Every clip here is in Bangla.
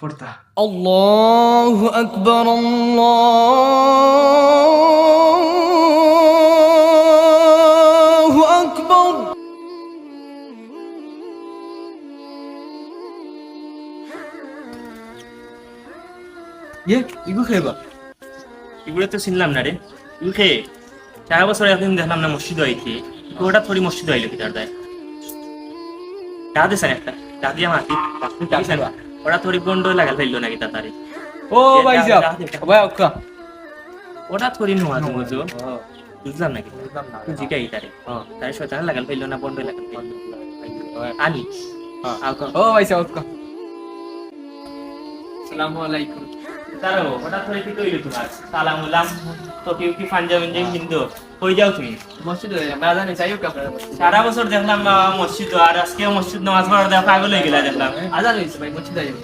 পড়তা আল্লাহু আকবার আল্লাহু আকবার ইগু খেবা এগুলো তো চিনলাম না রে এগুলো খেয়ে সারা বছর একদিন দেখলাম না মসজিদ আইতে ওটা থোড়ি মসজিদ আইলো কি তার দেয় দাদে স্যার একটা দাদি আমার ওরা থোড়ি বন্ড লাগাল ফেললো নাকি তাড়াতাড়ি ও ভাই সাহেব ভাই ওকা ওটা থোড়ি নোয়া তুমি বুঝো বুঝলাম নাকি তুই জিগাই তারে তাই শয়তান লাগাল ফেললো না বন্ড লাগাল ফেললো আনি ও ভাই সাহেব ওকা আসসালামু আলাইকুম তারো ওটা থোড়ি কি কইলো তোমার সালাম আলাম তো কি পাঞ্জাবি কিন্তু কই যাও তুমি মসজিদ আমরা জানি চাইও কি আপনারা সারা বছর দেখলাম মসজিদ আর আজকে মসজিদ নামাজ পড়ার দেখা পাগল হয়ে গেলা দেখলাম আজান হইছে ভাই মসজিদ যাইও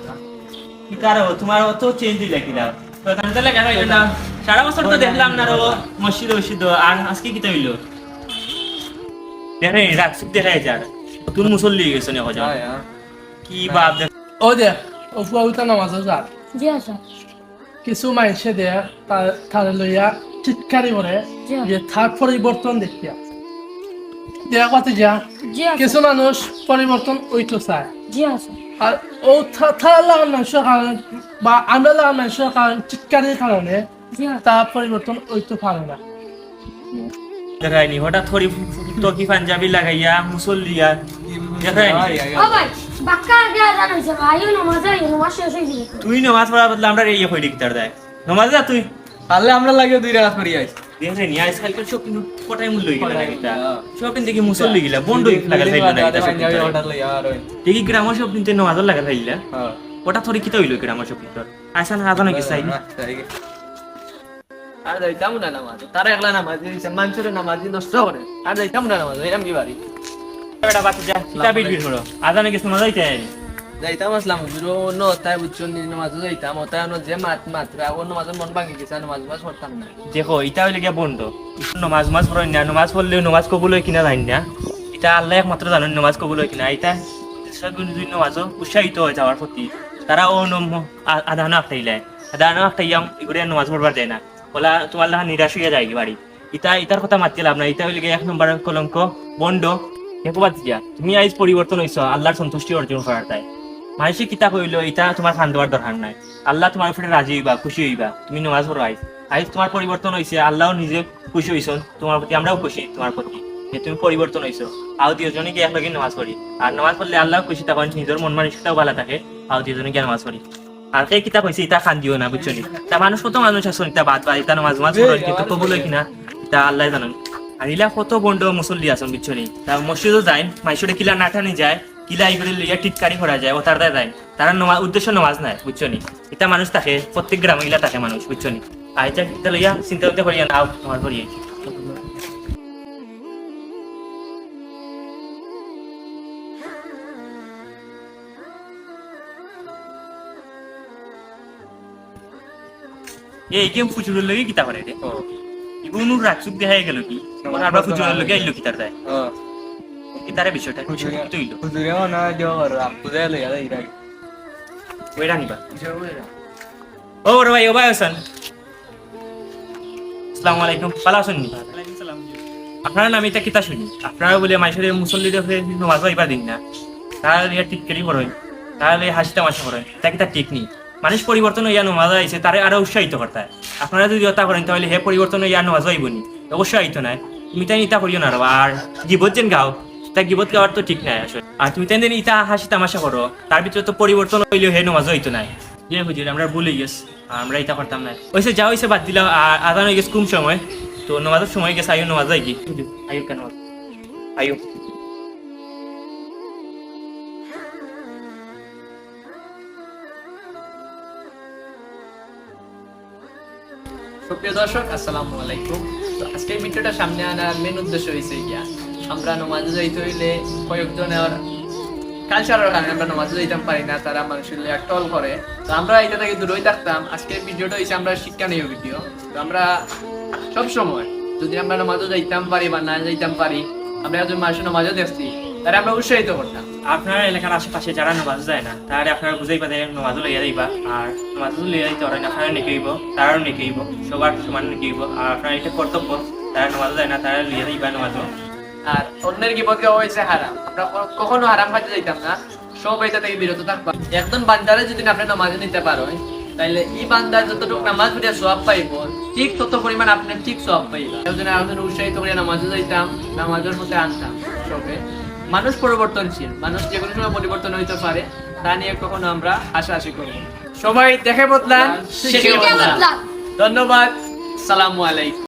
কি কারো তোমার অত চেঞ্জ দিলে কি দাও তো তাহলে কেন হইলো না সারা বছর তো দেখলাম না রো মসজিদ আর আজকে কি হইলো দেখে রাখসুক দেখাই যার তুমি মুসল্লি গেছো নে হজা কি বাপ দেখ ও দে ও ফুয়াউতা নামাজ যা জি আচ্ছা কিছু মানুষে দেয়া তার লইয়া চিৎকারি করে যে তার পরিবর্তন দেখিয়া দেয়া কথা যা জি আচ্ছা কিছু মানুষ পরিবর্তন ওইতো চায় জি আচ্ছা আর ও তার লাগান মানুষের কারণে বা আমরা লাগান মানুষের কারণে চিৎকারির কারণে জি আচ্ছা তা পরিবর্তন ওইতো পারে না দেখায়নি হঠাৎ থরি তো কি পাঞ্জাবি লাগাইয়া মুসল্লিয়া দেখায়নি ও ভাই বাক্কা আগে আজান হইছে ভাই নমাজ শেষ হয়ে গেছে তুই নামাজ পড়ার বদলে আমরা ইয়ে হই দিকতার দেয় নামাজ যা তুই তাহলে আমরা লাগে দুই রাত করি আইছি দেখে নি আইস কালকে শপিং কোটাই মূল্য হই গেল নাকি শপিং দেখি মুসল্লি গিলা বন্ড লাগাল ফেললো না এটা পাঞ্জাবি অর্ডার লই আর দেখি গ্রাম শপিং তে নামাজ লাগাল ফেললা ওটা থরি কি হইলো গ্রাম শপিং তোর আইসান আজান কি চাই আর যাইতাম না নামাজ তারা একলা নামাজ দিছে মানুষের নামাজ নষ্ট করে আর যাইতাম না নামাজ এরকম কি বাড়ি বেটা বাচ্চা যা কিতাব বিল করো আজানে কি শোনা যাইতে যাইতাম আসলাম হুজুর অন্য তাই বুঝছেন নামাজ যাইতাম ওটা যে মাত্রা অন্য মাঝে মন ভাঙি গেছে নামাজ পড়তাম না দেখো এটা হইলে গিয়া বন্ধ নামাজ পড়েন না নামাজ পড়লেও নামাজ কবুল হয় কিনা জানি না এটা আল্লাহ একমাত্র জানেন নামাজ কবুল হয় কিনা এটা নামাজও উৎসাহিত হয়ে যাওয়ার প্রতি তারা ও আধানো আঁকটাইলে আধানো আঁকটাইয়াম এগুলো নামাজ পড়বার দেয় না বলা তোমার লাহা নিরাশ হইয়া যায় বাড়ি ইটার কথা মাতি লাভ না এটা হইলে গিয়ে 1 নম্বর কলঙ্ক বন্ড দেখো বাদ দিয়া তুমি আইজ পরিবর্তন হইছো আল্লাহর সন্তুষ্টি অর্জন করার তাই মানুষে কিতাব হইলো এটা তোমার খান দেওয়ার দরকার নাই আল্লাহ তোমার উপরে রাজি হইবা খুশি হইবা তুমি নামাজ পড়ো আইজ তোমার পরিবর্তন হয়েছে আল্লাহ নিজে খুশি হইছ তোমার প্রতি আমরাও খুশি তোমার প্রতি যে তুমি পরিবর্তন হইছো আও দুজনে গিয়ে একলগে নামাজ পড়ি আর নামাজ পড়লে আল্লাহ খুশি তখন নিজের মন মানসিকতাও ভালো থাকে আও দুজনে গিয়ে নামাজ পড়ি আর সেই কিতাব হয়েছে এটা খান দিও না বুঝছো নি তা মানুষ কত মানুষ আছে এটা বাদ বা এটা নামাজ পড়ে কিন্তু কবুল হয় কিনা তা আল্লাহ জানেন আর ইলা কত বন্ড মুসল্লি আছেন বুঝছো নি তা মসজিদও যায় মাইসুরে কিলা নাটানি যায় কিলা এগুলো লইয়া টিটকারি করা যায় ও তার যায় তারা উদ্দেশ্য নামাজ নাই বুঝছো নি এটা মানুষ থাকে প্রত্যেক গ্রামে ইলা থাকে মানুষ বুঝছো নি আর এটা লইয়া চিন্তা করতে করিয়া নাও তোমার করিয়ে এই গেম ফুচুরের লগে কিতা করে রে ইগুনু রাখসুক দেখাই গেল কি আমরা ফুচুরের লগে আইলো কিতার দেয় কিতারে বিষয়টা কিছু তো ইলো হুজুরেও না দেও আর আপুদে লই আর ইরা ওইটা নিবা ও বড় ভাই ও ভাই হাসান আসসালামু আলাইকুম ভালো আছেন নি আপনার নামে এটা কিতা শুনি আপনারা বলে মাইশরের মুসল্লিদের নামাজ হইবা দিন না তাহলে এটা ঠিক করি করবেন তাহলে হাসিতে মাসা করেন তা কিতা ঠিক নেই মানুষ পরিবর্তন হইয়া নামাজ আইছে তারে আরো উৎসাহিত করতে হয় আপনারা যদি ওটা করেন তাহলে হে পরিবর্তন হইয়া নামাজ হইবনি অবশ্যই আইতো না তুমি তাই ইতা করিও না আর গিবত যেন গাও তা গিবত গাওয়ার তো ঠিক নাই আসলে আর তুমি তাই ইতা হাসি তামাশা করো তার ভিতরে তো পরিবর্তন হইলেও হে নামাজ হইতো না যে হুজুর আমরা ভুলে গেছি আমরা ইতা করতাম না ওইসে যা হইছে বাদ দিলাম আর আদান হয়ে গেছে কম সময় তো নামাজের সময় গেছে আইও নামাজ আই কি আইও কেন আইও সুপ্রিয় দর্শক আসসালামু আলাইকুম তো আজকের ভিডিওটা সামনে আনার মেন উদ্দেশ্য হয়েছে গিয়া আমরা নামাজে যাইতে হইলে কয়েকজনের কালচারের কারণে আমরা নামাজে যাইতাম পারি না তারা মানুষের টল করে তো আমরা এটা থেকে দূরই থাকতাম আজকের ভিডিওটা হয়েছে আমরা শিক্ষণীয় ভিডিও তো আমরা সব সময় যদি আমরা নামাজে যাইতাম পারি বা না যাইতাম পারি আমরা একজন মানুষের নামাজও দেখছি তারা আমরা উৎসাহিত করতাম আপনার এলাকার আশেপাশে যারা নামাজ যায় না তারা আপনারা বুঝাইবা যে নামাজও লইয়া যাইবা আর নামাজও লইয়া দিতে পারেন আপনারা নেকিব তারাও নেকিব সবার সমান নেকিব আর আপনার এটা কর্তব্য তারা নামাজও যায় না তারা লইয়া দিবা নামাজও। আর অন্যের গিবত গাওয়া হয়েছে হারাম, আমরা কখনো হারাম খাইতে যাইতাম না, সব এটা থেকে বিরত থাকবা। একজন বান্দারে যদি আপনি নামাজে নিতে পারো তাইলে এই বান্দার যতটুকু নামাজ পড়িয়া সওয়াব পাইব ঠিক তত পরিমাণ আপনি ঠিক সওয়াব পাইবা। একজন আরেকজন উৎসাহিত করে নামাজে যাইতাম, নামাজের মধ্যে আনতাম সবে। মানুষ পরিবর্তনশীল, মানুষ যে কোনো সময় পরিবর্তন হইতে পারে, তা নিয়ে কখনো আমরা আশাআশি করব। সবাই দেখে বদলান, শিখে বদলান। ধন্যবাদ, সালামু আলাইকুম।